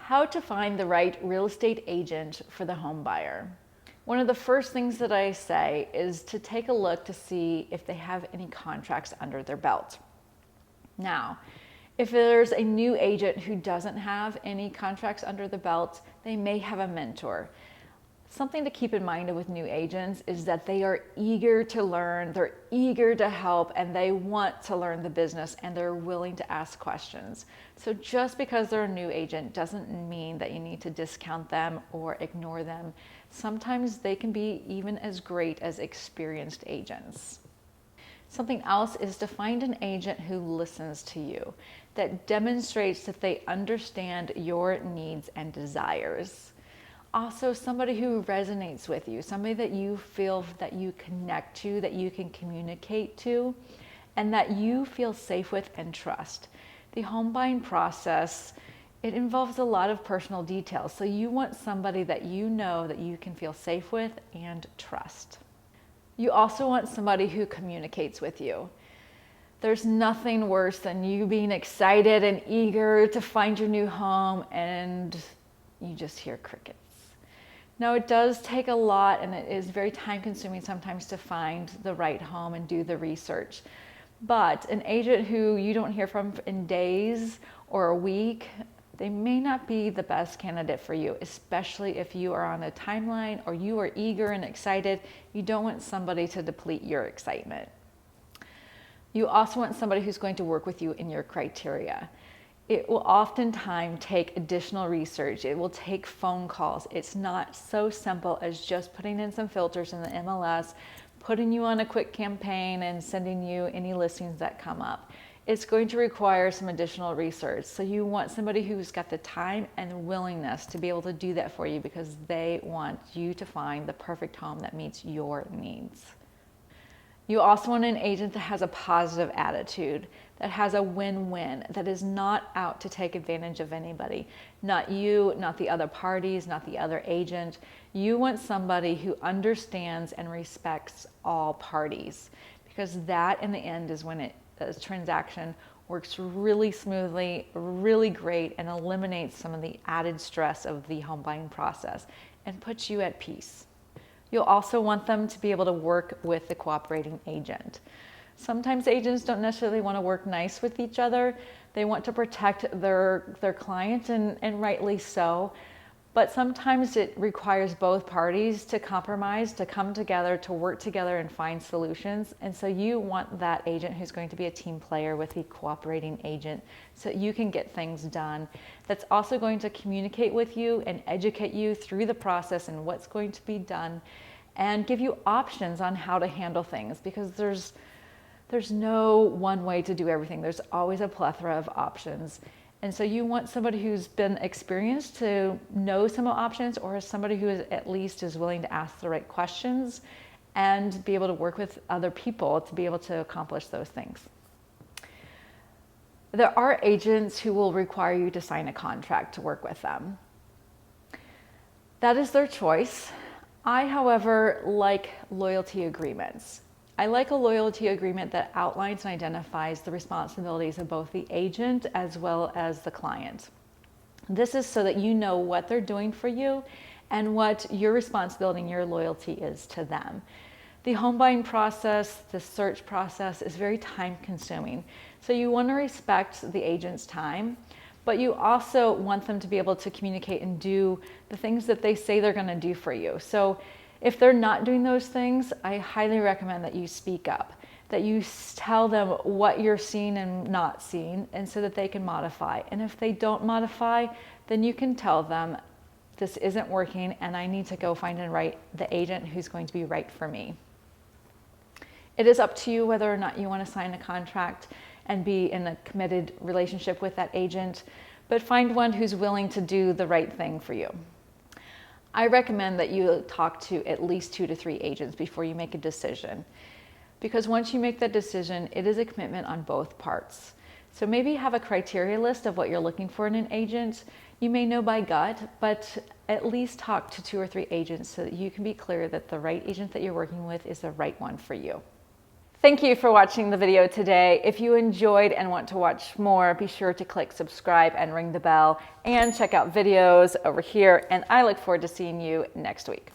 How to find the right real estate agent for the home buyer. One of the first things that I say is to take a look to see if they have any contracts under their belt. Now, if there's a new agent who doesn't have any contracts under the belt, they may have a mentor. Something to keep in mind with new agents is that they are eager to learn, they're eager to help, and they want to learn the business, and they're willing to ask questions. So just because they're a new agent doesn't mean that you need to discount them or ignore them. Sometimes they can be even as great as experienced agents. Something else is to find an agent who listens to you, that demonstrates that they understand your needs and desires. Also, somebody who resonates with you, somebody that you feel that you connect to, that you can communicate to, and that you feel safe with and trust. The home buying process, it involves a lot of personal details, so you want somebody that you know that you can feel safe with and trust. You also want somebody who communicates with you. There's nothing worse than you being excited and eager to find your new home and you just hear crickets. Now, it does take a lot, and it is very time consuming sometimes to find the right home and do the research. But an agent who you don't hear from in days or a week, they may not be the best candidate for you, especially if you are on a timeline or you are eager and excited. You don't want somebody to deplete your excitement. You also want somebody who's going to work with you in your criteria. It will oftentimes take additional research. It will take phone calls. It's not so simple as just putting in some filters in the MLS, putting you on a quick campaign and sending you any listings that come up. It's going to require some additional research. So you want somebody who's got the time and willingness to be able to do that for you because they want you to find the perfect home that meets your needs. You also want an agent that has a positive attitude, that has a win-win, that is not out to take advantage of anybody. Not you, not the other parties, not the other agent. You want somebody who understands and respects all parties, because that in the end is when the transaction works really smoothly, really great, and eliminates some of the added stress of the home buying process and puts you at peace. You'll also want them to be able to work with the cooperating agent. Sometimes agents don't necessarily want to work nice with each other. They want to protect their client, and rightly so. But sometimes it requires both parties to compromise, to come together, to work together and find solutions. And so you want that agent who's going to be a team player with the cooperating agent so you can get things done. That's also going to communicate with you and educate you through the process and what's going to be done and give you options on how to handle things, because there's no one way to do everything. There's always a plethora of options. And so you want somebody who's been experienced to know some options, or somebody who is at least is willing to ask the right questions and be able to work with other people to be able to accomplish those things. There are agents who will require you to sign a contract to work with them. That is their choice. I, however, like loyalty agreements. I like a loyalty agreement that outlines and identifies the responsibilities of both the agent as well as the client. This is so that you know what they're doing for you and what your responsibility and your loyalty is to them. The home buying process, the search process is very time consuming. So you want to respect the agent's time, but you also want them to be able to communicate and do the things that they say they're going to do for you. So if they're not doing those things, I highly recommend that you speak up, that you tell them what you're seeing and not seeing, and so that they can modify. And if they don't modify, then you can tell them, this isn't working and I need to go find the agent who's going to be right for me. It is up to you whether or not you want to sign a contract and be in a committed relationship with that agent, but find one who's willing to do the right thing for you. I recommend that you talk to at least 2 to 3 agents before you make a decision, because once you make that decision, it is a commitment on both parts. So maybe have a criteria list of what you're looking for in an agent. You may know by gut, but at least talk to 2 or 3 agents so that you can be clear that the right agent that you're working with is the right one for you. Thank you for watching the video today. If you enjoyed and want to watch more, be sure to click subscribe and ring the bell and check out videos over here. And I look forward to seeing you next week.